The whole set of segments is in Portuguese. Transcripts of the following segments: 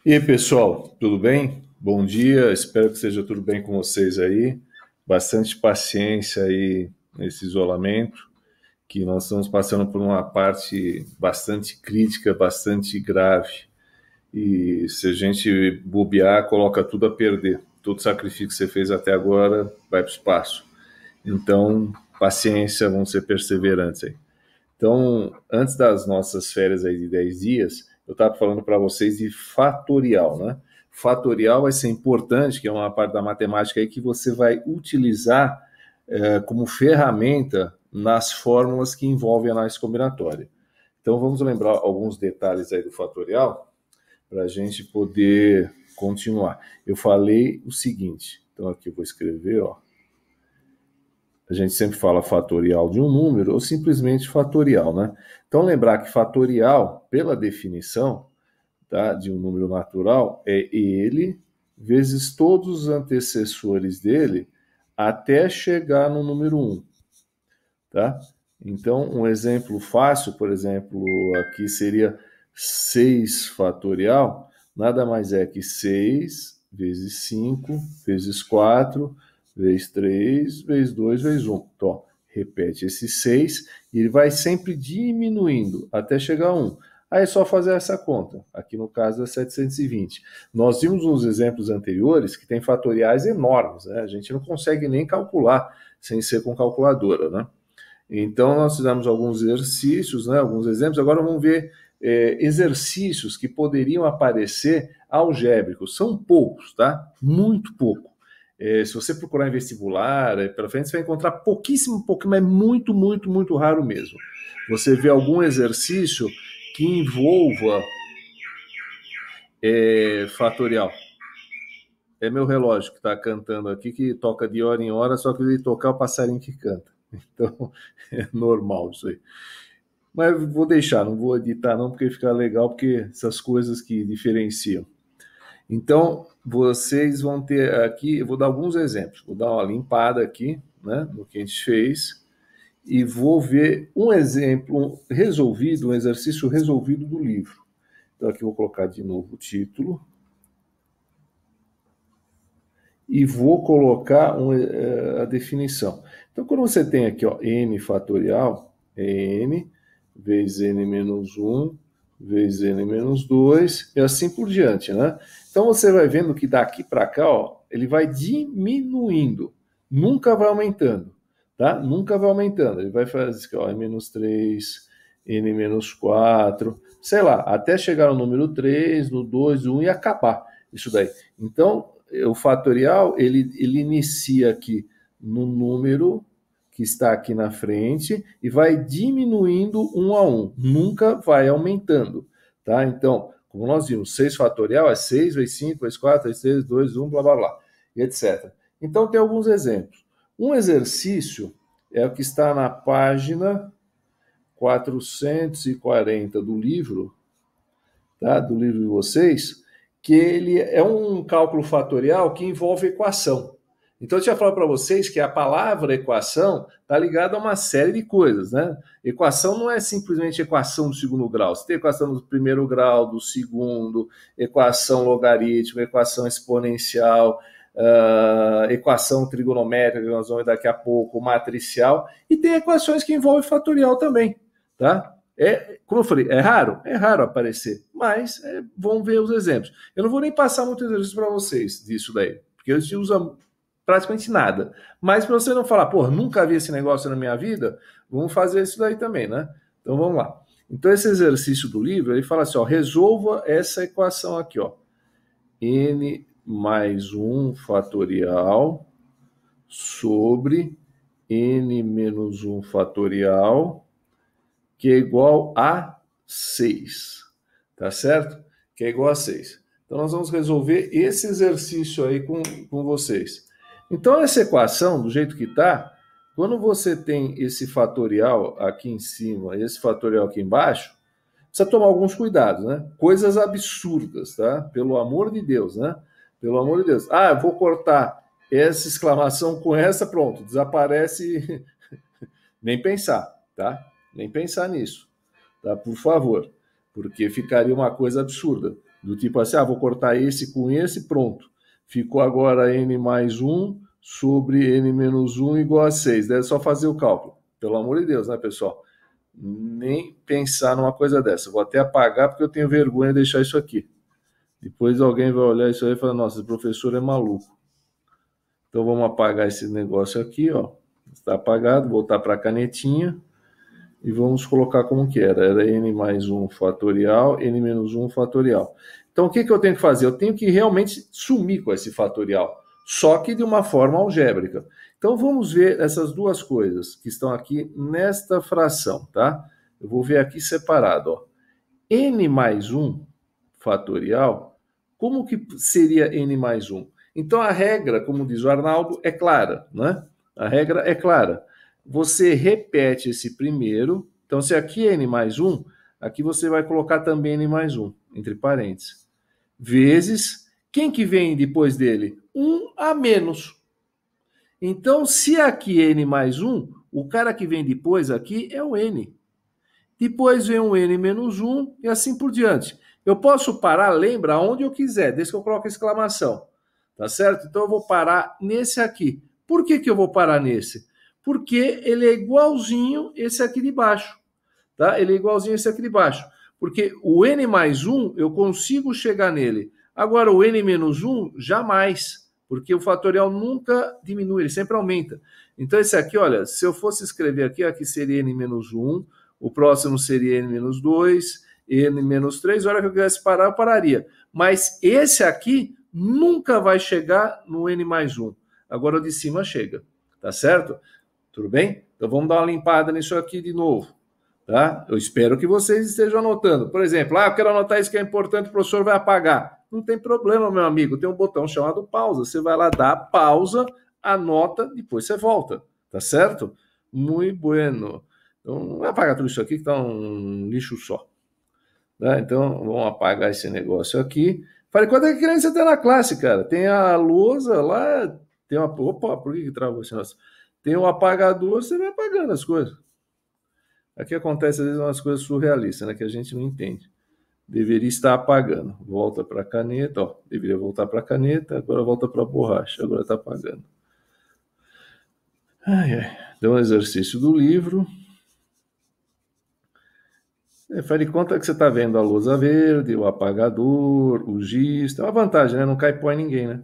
E aí, pessoal, tudo bem? Bom dia, espero que esteja tudo bem com vocês aí. Bastante paciência aí nesse isolamento, que nós estamos passando por uma parte bastante crítica, bastante grave. E se a gente bobear, coloca tudo a perder. Todo sacrifício que você fez até agora vai para o espaço. Então, paciência, vamos ser perseverantes aí. Então, antes das nossas férias aí de 10 dias, eu estava falando para vocês de fatorial, né? Fatorial vai ser importante, que é uma parte da matemática aí que você vai utilizar como ferramenta nas fórmulas que envolvem análise combinatória. Então, vamos lembrar alguns detalhes aí do fatorial para a gente poder continuar. Eu falei o seguinte, então aqui eu vou escrever, ó. A gente sempre fala fatorial de um número ou simplesmente fatorial, né? Então, lembrar que fatorial, pela definição, tá, de um número natural, é ele vezes todos os antecessores dele até chegar no número 1, tá? Então, um exemplo fácil, por exemplo, aqui seria 6 fatorial, nada mais é que 6 vezes 5 vezes 4 vezes 3 vezes 2 vezes 1. Então, repete esse 6 e ele vai sempre diminuindo até chegar a 1. Aí é só fazer essa conta. Aqui no caso é 720. Nós vimos nos exemplos anteriores que tem fatoriais enormes, né? A gente não consegue nem calcular sem ser com calculadora, né? Então, nós fizemos alguns exercícios, né, alguns exemplos. Agora vamos ver exercícios que poderiam aparecer algébricos. São poucos, tá? Muito pouco. Se você procurar em vestibular, pela frente, você vai encontrar pouquíssimo, mas muito, muito, muito raro mesmo. Você vê algum exercício que envolva fatorial. É meu relógio que está cantando aqui, que toca de hora em hora, só que ele tocar o passarinho que canta. Então, é normal isso aí. Mas vou deixar, não vou editar não, porque fica legal, porque essas coisas que diferenciam. Então, vocês vão ter aqui, eu vou dar alguns exemplos. Vou dar uma limpada aqui, né, no que a gente fez, e vou ver um exemplo resolvido, um exercício resolvido do livro. Então, aqui eu vou colocar de novo o título. E vou colocar a definição. Então, quando você tem aqui, ó, n fatorial, é n vezes n menos 1 vezes n menos 2 e assim por diante, né? Então, você vai vendo que daqui para cá, ó, ele vai diminuindo, nunca vai aumentando, tá? Nunca vai aumentando. Ele vai fazer aqui, ó, n menos 3, n menos 4, sei lá, até chegar no número 3, no 2, 1 e acabar isso daí. Então, o fatorial, ele inicia aqui no número que está aqui na frente e vai diminuindo um a um, nunca vai aumentando, tá? Então, como nós vimos, 6 fatorial é 6 vezes 5 vezes 4 vezes 3, 2, 1, blá, blá, blá, e etc. Então, tem alguns exemplos. Um exercício é o que está na página 440 do livro, tá? Do livro de vocês, que ele é um cálculo fatorial que envolve equação. Então, eu tinha falado para vocês que a palavra equação está ligada a uma série de coisas, né? Equação não é simplesmente equação do segundo grau. Você tem equação do primeiro grau, do segundo, equação logarítmica, equação exponencial, equação trigonométrica, que nós vamos ver daqui a pouco, matricial, e tem equações que envolvem fatorial também, tá? Como eu falei, é raro aparecer, mas vamos ver os exemplos. Eu não vou nem passar muito exercício para vocês disso daí, porque a gente usa praticamente nada. Mas para você não falar, pô, nunca vi esse negócio na minha vida, vamos fazer isso daí também, né? Então vamos lá. Então esse exercício do livro, ele fala assim, ó, resolva essa equação aqui, ó. N mais 1 fatorial sobre N menos 1 fatorial, que é igual a 6, tá certo? Que é igual a 6. Então, nós vamos resolver esse exercício aí com vocês. Então, essa equação, do jeito que está, quando você tem esse fatorial aqui em cima e esse fatorial aqui embaixo, precisa tomar alguns cuidados, né? Coisas absurdas, tá? Pelo amor de Deus, né? Pelo amor de Deus. Ah, eu vou cortar essa exclamação com essa, pronto, desaparece. Nem pensar, tá? Nem pensar nisso, tá? Por favor, porque ficaria uma coisa absurda. Do tipo assim, vou cortar esse com esse, pronto. Ficou agora n mais 1 sobre n menos 1 igual a 6. Deve só fazer o cálculo. Pelo amor de Deus, né, pessoal? Nem pensar numa coisa dessa. Vou até apagar porque eu tenho vergonha de deixar isso aqui. Depois alguém vai olhar isso aí e falar, nossa, esse professor é maluco. Então vamos apagar esse negócio aqui, ó. Está apagado, voltar para a canetinha e vamos colocar como que era. Era n mais 1 fatorial, n menos 1 fatorial. Então o que eu tenho que fazer? Eu tenho que realmente sumir com esse fatorial, só que de uma forma algébrica. Então vamos ver essas duas coisas que estão aqui nesta fração, tá? Eu vou ver aqui separado, ó. N mais 1 fatorial, como que seria n mais 1? Então a regra, como diz o Arnaldo, é clara, né? A regra é clara. Você repete esse primeiro, então se aqui é n mais 1, aqui você vai colocar também n mais 1, entre parênteses, vezes, quem que vem depois dele? 1 a menos. Então, se aqui é n mais 1, o cara que vem depois aqui é o n. Depois vem um n menos 1 e assim por diante. Eu posso parar, lembra, onde eu quiser, desde que eu coloque a exclamação. Tá certo? Então eu vou parar nesse aqui. Por que eu vou parar nesse? Porque ele é igualzinho esse aqui de baixo. Tá? Ele é igualzinho esse aqui de baixo. Porque o n mais 1, eu consigo chegar nele. Agora, o n menos 1, jamais. Porque o fatorial nunca diminui, ele sempre aumenta. Então, esse aqui, olha, se eu fosse escrever aqui seria n menos 1, o próximo seria n menos 2, n menos 3. A hora que eu quisesse parar, eu pararia. Mas esse aqui nunca vai chegar no n mais 1. Agora, o de cima chega. Tá certo? Tudo bem? Então, vamos dar uma limpada nisso aqui de novo. Tá? Eu espero que vocês estejam anotando. Por exemplo, eu quero anotar isso que é importante, o professor vai apagar. Não tem problema, meu amigo. Tem um botão chamado pausa. Você vai lá, dá pausa, anota, depois você volta. Tá certo? Muito bueno. Então, não vai apagar tudo isso aqui, que tá um lixo só. Tá? Então, vamos apagar esse negócio aqui. Falei, quando é que criança está na classe, cara? Tem a lousa lá, tem uma... Opa, por que travou esse negócio? Tem um apagador, você vai apagando as coisas. Aqui acontece, às vezes, umas coisas surrealistas, né, que a gente não entende. Deveria estar apagando. Volta para a caneta, ó. Deveria voltar para a caneta, agora volta para a borracha, agora está apagando. Então, exercício do livro. Faz de conta que você está vendo a lousa verde, o apagador, o giz. Tem uma vantagem, né? Não cai pó em ninguém, né?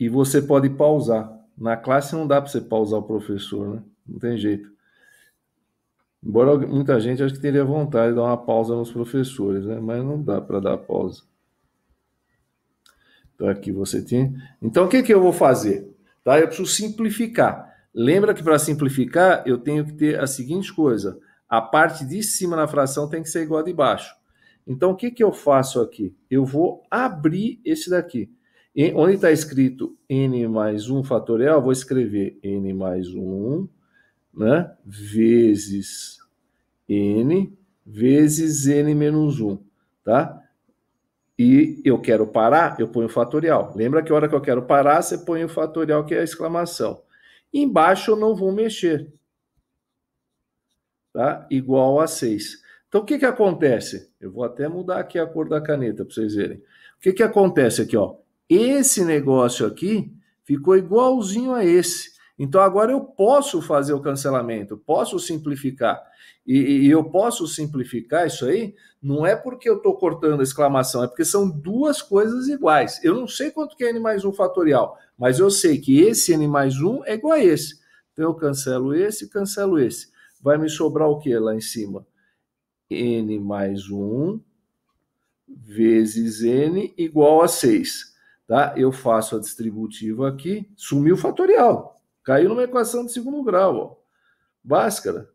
E você pode pausar. Na classe não dá para você pausar o professor, né? Não tem jeito. Embora muita gente acho que teria vontade de dar uma pausa nos professores, né? Mas não dá para dar pausa. Então aqui você tem. Então o que eu vou fazer? Tá? Eu preciso simplificar. Lembra que para simplificar eu tenho que ter a seguinte coisa: a parte de cima na fração tem que ser igual a de baixo. Então o que eu faço aqui? Eu vou abrir esse daqui. Onde está escrito n mais 1 fatorial, eu vou escrever n mais 1, né, vezes n menos 1, tá? E eu quero parar, eu ponho o fatorial. Lembra que a hora que eu quero parar, você põe o fatorial, que é a exclamação. Embaixo eu não vou mexer. Tá? Igual a 6. Então o que acontece? Eu vou até mudar aqui a cor da caneta para vocês verem. O que acontece aqui, ó? Esse negócio aqui ficou igualzinho a esse. Então agora eu posso fazer o cancelamento, posso simplificar. E eu posso simplificar isso aí, não é porque eu estou cortando a exclamação, é porque são duas coisas iguais. Eu não sei quanto que é n mais 1 fatorial, mas eu sei que esse n mais 1 é igual a esse. Então eu cancelo esse e cancelo esse. Vai me sobrar o que lá em cima? N mais 1 vezes n igual a 6. Tá? Eu faço a distributiva aqui, sumiu o fatorial. Caiu numa equação de segundo grau. Ó. Bhaskara.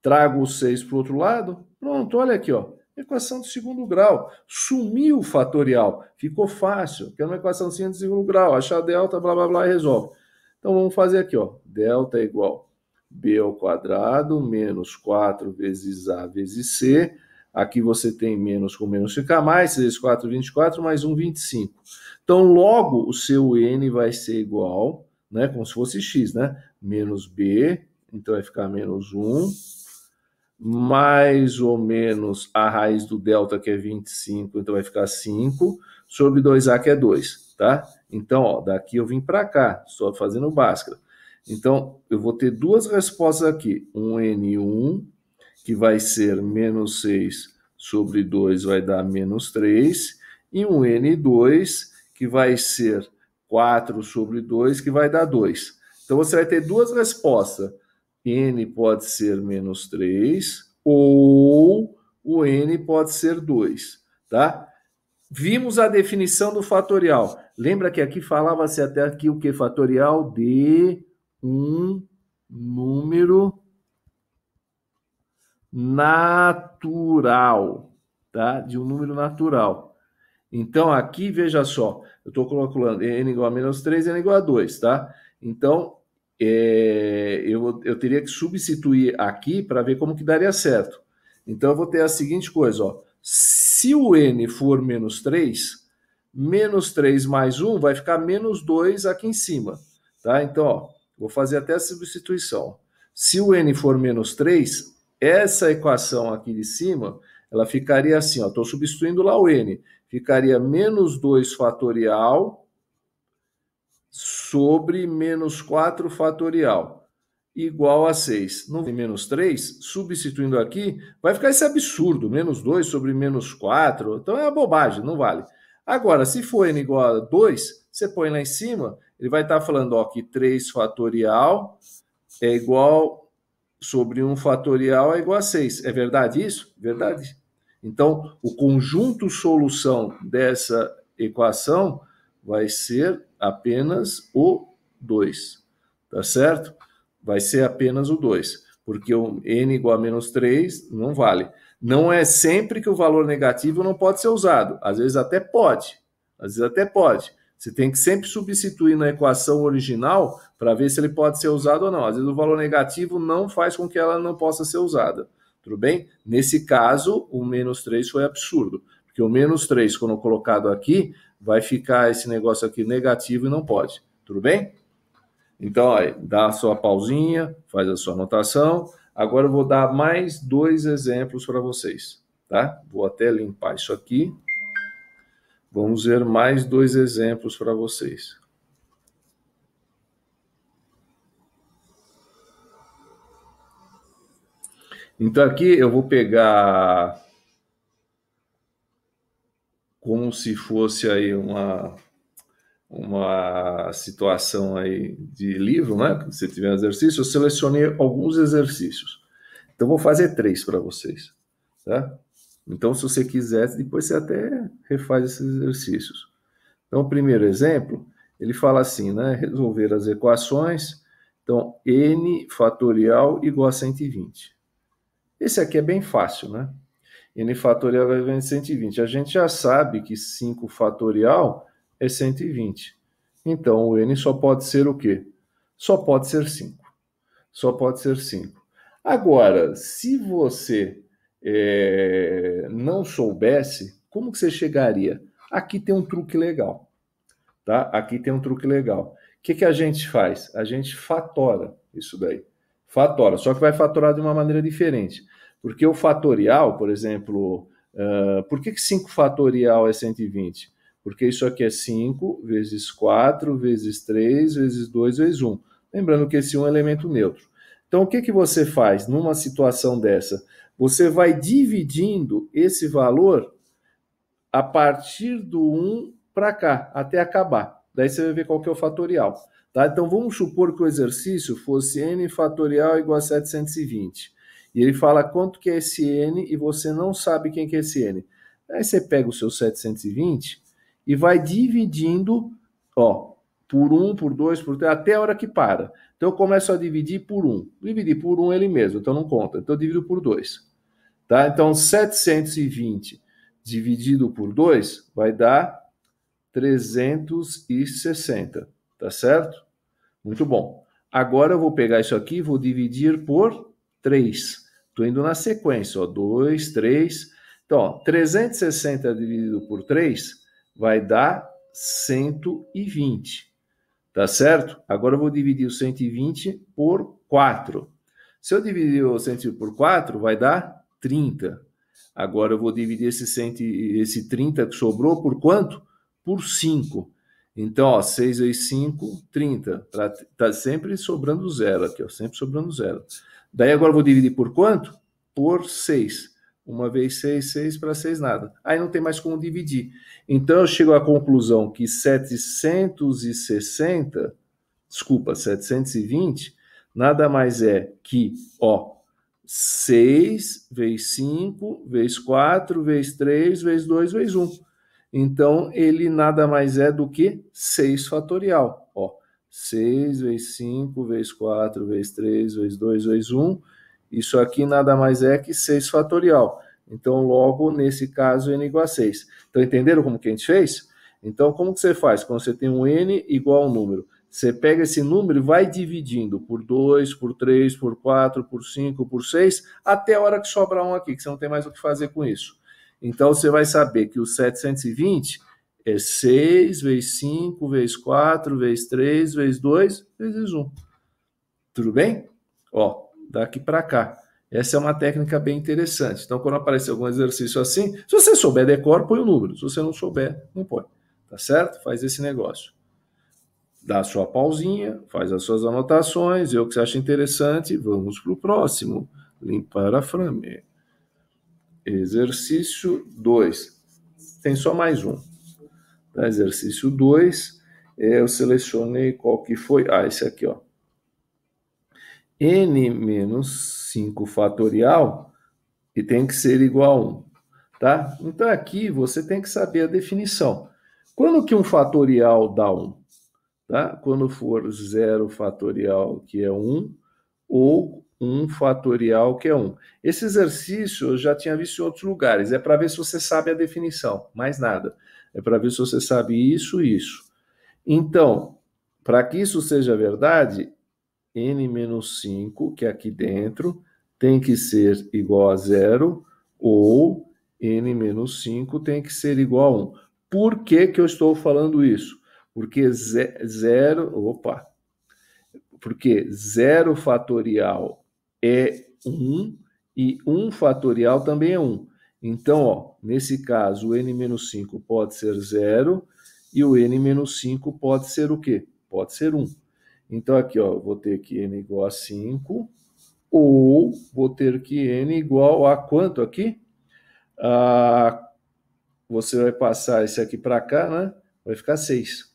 Trago o 6 para o outro lado. Pronto, olha aqui. Ó. Equação de segundo grau. Sumiu o fatorial. Ficou fácil. Que é uma equação de segundo grau. Achar delta, blá, blá, blá, e resolve. Então vamos fazer aqui. Ó. Delta é igual b ao quadrado menos 4 vezes a vezes c. Aqui você tem menos com menos fica mais. 6 vezes 4, 24, mais 1, 25. Então, logo, o seu n vai ser igual, né, como se fosse x, né? Menos b, então vai ficar menos 1, mais ou menos a raiz do delta, que é 25, então vai ficar 5, sobre 2A, que é 2, tá? Então, ó, daqui eu vim para cá, só fazendo Bhaskara. Então, eu vou ter duas respostas aqui. Um N1, que vai ser menos 6 sobre 2, vai dar menos 3. E um N2, que vai ser 4 sobre 2, que vai dar 2. Então, você vai ter duas respostas. N pode ser menos 3 ou o N pode ser 2, tá? Vimos a definição do fatorial. Lembra que aqui falava-se até aqui o que? Fatorial de um número natural, tá? De um número natural. Então, aqui, veja só, eu estou calculando n igual a menos 3, n igual a 2, tá? Então, eu teria que substituir aqui para ver como que daria certo. Então, eu vou ter a seguinte coisa, ó. Se o n for menos 3 mais 1 vai ficar menos 2 aqui em cima, tá? Então, ó, vou fazer até a substituição. Se o n for menos 3, essa equação aqui de cima, ela ficaria assim, ó, estou substituindo lá o n, ficaria menos 2 fatorial sobre menos 4 fatorial, igual a 6. Não tem menos 3, substituindo aqui, vai ficar esse absurdo, menos 2 sobre menos 4, então é uma bobagem, não vale. Agora, se for n igual a 2, você põe lá em cima, ele vai estar falando ó, que 3 fatorial é igual sobre 1 fatorial é igual a 6. É verdade isso? Verdade. Então, o conjunto solução dessa equação vai ser apenas o 2, tá certo? Vai ser apenas o 2, porque o n igual a menos 3 não vale. Não é sempre que o valor negativo não pode ser usado. Às vezes até pode. Às vezes até pode. Você tem que sempre substituir na equação original para ver se ele pode ser usado ou não. Às vezes o valor negativo não faz com que ela não possa ser usada. Tudo bem? Nesse caso, o menos 3 foi absurdo. Porque o menos 3, quando colocado aqui, vai ficar esse negócio aqui negativo e não pode. Tudo bem? Então, aí, dá a sua pausinha, faz a sua anotação. Agora eu vou dar mais 2 exemplos para vocês, tá? Vou até limpar isso aqui. Vamos ver mais 2 exemplos para vocês. Então aqui eu vou pegar como se fosse aí uma situação aí de livro, né? Se tiver exercício, eu selecionei alguns exercícios. Então vou fazer 3 para vocês, tá? Então se você quiser, depois você até refaz esses exercícios. Então o primeiro exemplo, ele fala assim, né? Resolver as equações. Então n fatorial igual a 120. Esse aqui é bem fácil, né? N fatorial vai vir 120. A gente já sabe que 5 fatorial é 120. Então, o n só pode ser o quê? Só pode ser 5. Só pode ser 5. Agora, se você não soubesse, como que você chegaria? Aqui tem um truque legal. Tá? Aqui tem um truque legal. O que a gente faz? A gente fatora isso daí. Fatora, só que vai fatorar de uma maneira diferente. Porque o fatorial, por exemplo, por que 5 fatorial é 120? Porque isso aqui é 5 vezes 4 vezes 3 vezes 2 vezes 1. Lembrando que esse 1 é elemento neutro. Então, o que você faz numa situação dessa? Você vai dividindo esse valor a partir do 1 para cá, até acabar. Daí você vai ver qual que é o fatorial. Tá? Então, vamos supor que o exercício fosse n fatorial igual a 720. E ele fala quanto que é esse n e você não sabe quem que é esse n. Aí você pega o seu 720 e vai dividindo, ó, por 1, por 2, por 3, até a hora que para. Então, eu começo a dividir por 1. Dividir por 1 ele mesmo, então não conta. Então, eu divido por 2. Tá? Então, 720 dividido por 2 vai dar 360, tá certo? Muito bom. Agora eu vou pegar isso aqui e vou dividir por 3. Estou indo na sequência, ó, 2, 3. Então, ó, 360 dividido por 3 vai dar 120, tá certo? Agora eu vou dividir o 120 por 4. Se eu dividir o 120 por 4, vai dar 30. Agora eu vou dividir esse 30 que sobrou por quanto? Por 5. Então, ó, 6 vezes 5, 30. Tá sempre sobrando zero aqui, ó, sempre sobrando zero. Daí agora eu vou dividir por quanto? Por 6. Uma vez 6, 6 para 6 nada. Aí não tem mais como dividir. Então eu chego à conclusão que 720, nada mais é que, ó, 6 vezes 5, vezes 4, vezes 3, vezes 2, vezes 1. Então, ele nada mais é do que 6 fatorial. Ó, 6 vezes 5, vezes 4, vezes 3, vezes 2, vezes 1. Isso aqui nada mais é que 6 fatorial. Então, logo, nesse caso, n igual a 6. Então, entenderam como que a gente fez? Então, como que você faz? Quando você tem um n igual a um número, você pega esse número e vai dividindo por 2, por 3, por 4, por 5, por 6, até a hora que sobrar um aqui, que você não tem mais o que fazer com isso. Então, você vai saber que o 720 é 6 vezes 5, vezes 4, vezes 3, vezes 2, vezes 1. Tudo bem? Ó, daqui para cá. Essa é uma técnica bem interessante. Então, quando aparecer algum exercício assim, se você souber decor, põe o número. Se você não souber, não põe. Tá certo? Faz esse negócio. Dá a sua pausinha, faz as suas anotações, vê o que você acha interessante. Vamos para o próximo. Limpar a frame. Exercício 2. Tem só mais um. Tá? Exercício 2. Eu selecionei qual que foi. Ah, esse aqui, ó. N menos 5 fatorial e tem que ser igual a 1. Tá? Então, aqui você tem que saber a definição. Quando que um fatorial dá 1? Tá? Quando for 0 fatorial, que é 1, ou 1 fatorial, que é 1. Esse exercício eu já tinha visto em outros lugares. É para ver se você sabe a definição, mais nada. É para ver se você sabe isso e isso. Então, para que isso seja verdade, n menos 5, que é aqui dentro, tem que ser igual a 0, ou n menos 5 tem que ser igual a 1. Por que que eu estou falando isso? Porque 0 fatorial é 1 e 1 fatorial também é 1. Então, ó, nesse caso, o n menos 5 pode ser 0 e o n menos 5 pode ser o quê? Pode ser 1. Então, aqui, ó, vou ter que n igual a 5 ou vou ter que n igual a quanto aqui? Você vai passar esse aqui para cá, né? Vai ficar 6.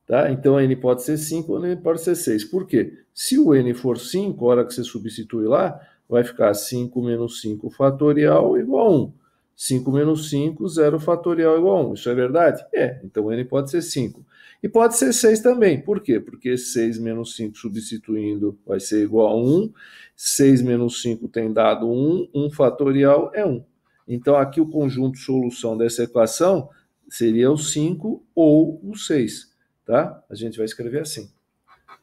Tá? Então, n pode ser 5 ou n pode ser 6. Por quê? Se o n for 5, a hora que você substitui lá, vai ficar 5 menos 5 fatorial igual a 1. 5 menos 5, 0 fatorial igual a 1. Isso é verdade? É. Então, n pode ser 5. E pode ser 6 também. Por quê? Porque 6 menos 5 substituindo vai ser igual a 1. 6 menos 5 tem dado 1. 1 fatorial é 1. Então, aqui o conjunto solução dessa equação seria o 5 ou o 6. Tá? A gente vai escrever assim.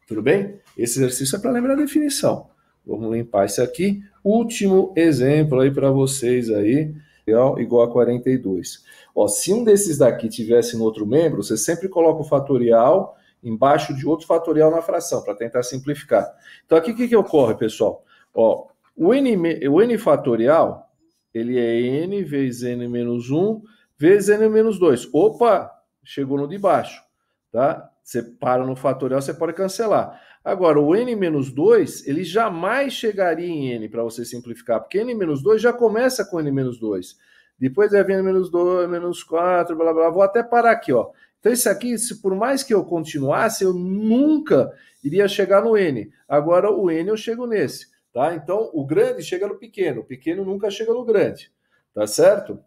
Tudo bem? Esse exercício é para lembrar a definição. Vamos limpar isso aqui. Último exemplo aí para vocês aí, igual a 42. Ó, se um desses daqui tivesse no outro membro, você sempre coloca o fatorial embaixo de outro fatorial na fração, para tentar simplificar. Então, aqui o que ocorre, pessoal? Ó, o n fatorial, ele é n vezes n menos 1 vezes n menos 2. Opa, chegou no de baixo. Tá? Você para no fatorial, você pode cancelar. Agora, o n menos 2, ele jamais chegaria em n, para você simplificar, porque n menos 2 já começa com n menos 2. Depois vai vir n menos 2, menos 4, blá, blá, blá. Vou até parar aqui, ó. Então, esse aqui, se por mais que eu continuasse, eu nunca iria chegar no n. Agora, o n eu chego nesse, tá? Então, o grande chega no pequeno, o pequeno nunca chega no grande, tá certo?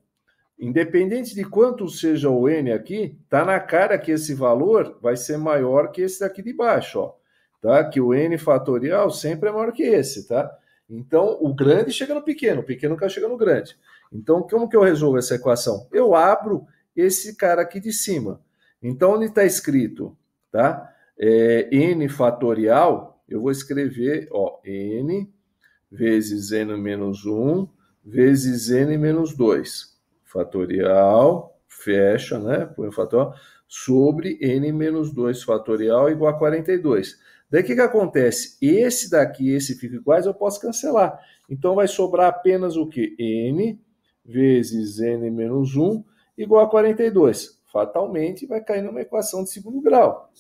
Independente de quanto seja o n aqui, tá na cara que esse valor vai ser maior que esse daqui de baixo, ó. Tá? Que o n fatorial sempre é maior que esse, tá? Então, o grande chega no pequeno, o pequeno nunca chega no grande. Então, como que eu resolvo essa equação? Eu abro esse cara aqui de cima. Então, onde está escrito, tá? N fatorial, eu vou escrever, ó, n vezes n menos 1 vezes n menos 2. Fatorial, fecha, né? Põe o fatorial, sobre n menos 2 fatorial igual a 42. Daí o que acontece? Esse daqui e esse ficam iguais, eu posso cancelar. Então vai sobrar apenas o quê? N vezes n menos 1 igual a 42. Fatalmente vai cair numa equação de segundo grau.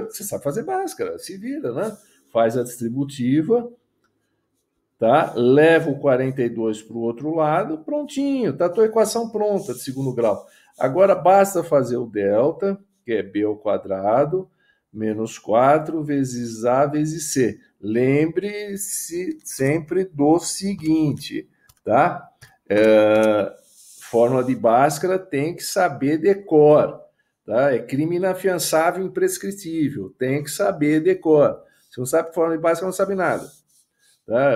Você sabe fazer Bhaskara, se vira, né? Faz a distributiva, tá? Leva o 42 para o outro lado, prontinho, tá a tua equação pronta de segundo grau. Agora basta fazer o delta, que é b ao quadrado, menos 4 vezes a vezes c. Lembre-se sempre do seguinte, tá? Fórmula de Bhaskara tem que saber decor, tá? É crime inafiançável e imprescritível, tem que saber decor. Se não sabe fórmula de Bhaskara, não sabe nada. Tá?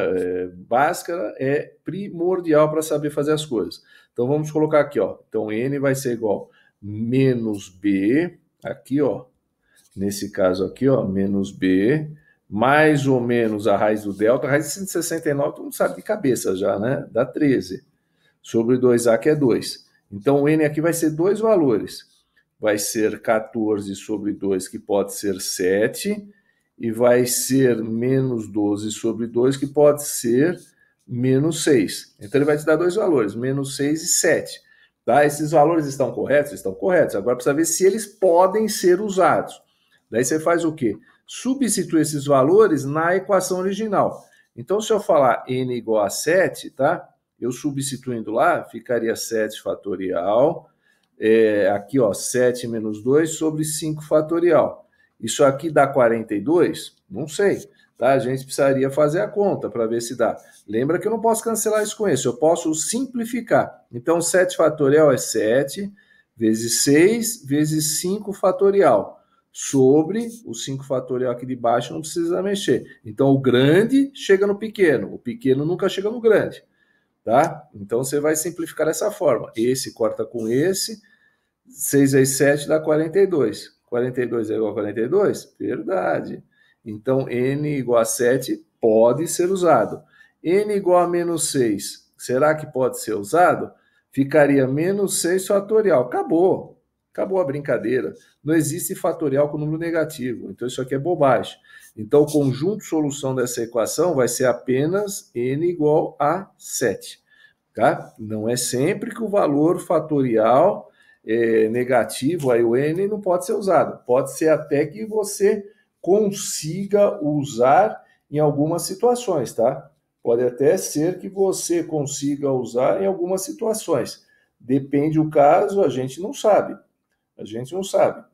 Bhaskara é primordial para saber fazer as coisas. Então vamos colocar aqui, ó. Então n vai ser igual a menos b, aqui, ó. Nesse caso aqui, ó, menos b, mais ou menos a raiz do delta. A raiz de 169, todo mundo sabe de cabeça já, né? Dá 13. Sobre 2a, que é 2. Então o n aqui vai ser dois valores. Vai ser 14 sobre 2, que pode ser 7, e vai ser menos 12 sobre 2, que pode ser menos 6. Então ele vai te dar dois valores, menos 6 e 7. Tá? Esses valores estão corretos? Estão corretos. Agora precisa ver se eles podem ser usados. Daí você faz o quê? Substitui esses valores na equação original. Então se eu falar n igual a 7, tá? Eu substituindo lá, ficaria 7 fatorial, aqui ó, 7 menos 2 sobre 5 fatorial. Isso aqui dá 42? Não sei, tá? A gente precisaria fazer a conta para ver se dá. Lembra que eu não posso cancelar isso com isso, eu posso simplificar. Então 7 fatorial é 7 vezes 6 vezes 5 fatorial. Sobre o 5 fatorial aqui de baixo não precisa mexer. Então o grande chega no pequeno, o pequeno nunca chega no grande. Tá? Então você vai simplificar dessa forma. Esse corta com esse, 6 vezes 7 dá 42. 42 é igual a 42? Verdade. Então n igual a 7 pode ser usado. N igual a menos 6, será que pode ser usado? Ficaria menos 6 fatorial. Acabou. Acabou a brincadeira. Não existe fatorial com número negativo. Então isso aqui é bobagem. Então, o conjunto de solução dessa equação vai ser apenas n igual a 7. Tá? Não é sempre que o valor fatorial é negativo, aí o n não pode ser usado. Pode ser até que você consiga usar em algumas situações, tá? Pode até ser que você consiga usar em algumas situações. Depende do caso, a gente não sabe. A gente não sabe,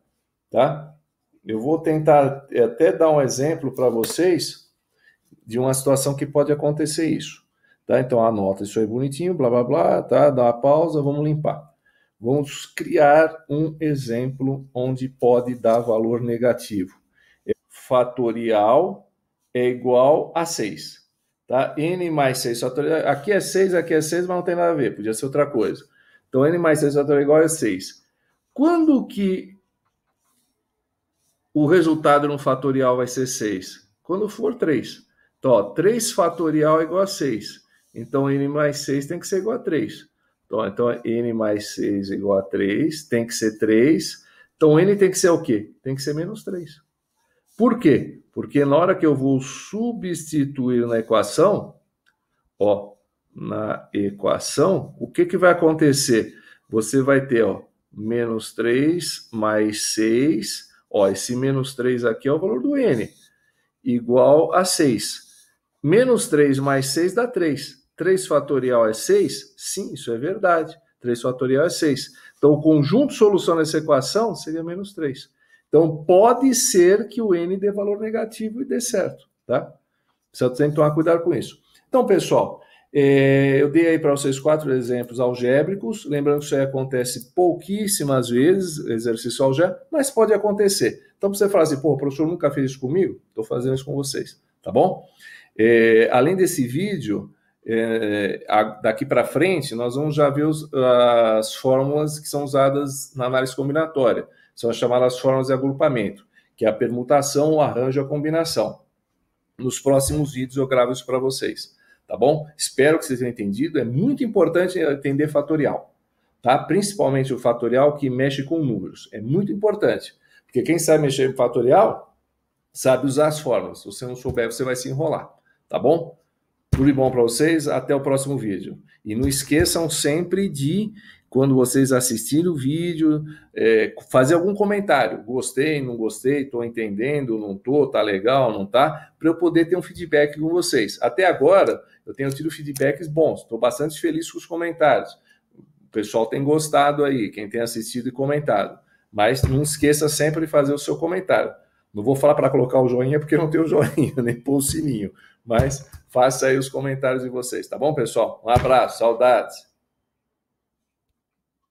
tá? Eu vou tentar até dar um exemplo para vocês de uma situação que pode acontecer isso. Tá? Então anota isso aí bonitinho, blá blá blá, tá? Dá uma pausa, vamos limpar. Vamos criar um exemplo onde pode dar valor negativo. Fatorial é igual a 6. Tá? N mais 6 fatorial. Aqui é 6, mas não tem nada a ver, podia ser outra coisa. Então n mais 6 fatorial é igual a 6. Quando que o resultado no fatorial vai ser 6? Quando for 3. Então, ó, 3 fatorial é igual a 6. Então, n mais 6 tem que ser igual a 3. Então, n mais 6 é igual a 3, tem que ser 3. Então, n tem que ser o quê? Tem que ser menos 3. Por quê? Porque na hora que eu vou substituir na equação, ó, na equação, o que vai acontecer? Você vai ter, ó, menos 3 mais 6, ó, esse menos 3 aqui é o valor do n, igual a 6. Menos 3 mais 6 dá 3. 3 fatorial é 6? Sim, isso é verdade. 3 fatorial é 6. Então, o conjunto de solução dessa equação seria menos 3. Então, pode ser que o n dê valor negativo e dê certo, tá? Precisa sempre tomar cuidado com isso. Então, pessoal, eu dei aí para vocês 4 exemplos algébricos. Lembrando que isso aí acontece pouquíssimas vezes, exercício algébrico, mas pode acontecer. Então, você fala assim, pô, o professor nunca fez isso comigo? Estou fazendo isso com vocês, tá bom? Além desse vídeo, daqui para frente, nós vamos já ver as fórmulas que são usadas na análise combinatória. São as chamadas fórmulas de agrupamento, que é a permutação, o arranjo e a combinação. Nos próximos vídeos eu gravo isso para vocês, tá bom? Espero que vocês tenham entendido. É muito importante entender fatorial, tá? Principalmente o fatorial que mexe com números. É muito importante, porque quem sabe mexer com fatorial sabe usar as fórmulas. Se você não souber, você vai se enrolar, tá bom? Tudo de bom para vocês, até o próximo vídeo. E não esqueçam sempre de, quando vocês assistirem o vídeo, fazer algum comentário. Gostei, não gostei, estou entendendo, não estou, tá legal, não tá? Para eu poder ter um feedback com vocês. Até agora, eu tenho tido feedbacks bons, estou bastante feliz com os comentários. O pessoal tem gostado aí, quem tem assistido e comentado. Mas não esqueça sempre de fazer o seu comentário. Não vou falar para colocar o joinha, porque não tem o joinha, nem pôr o sininho. Mas faça aí os comentários de vocês, tá bom, pessoal? Um abraço, saudades.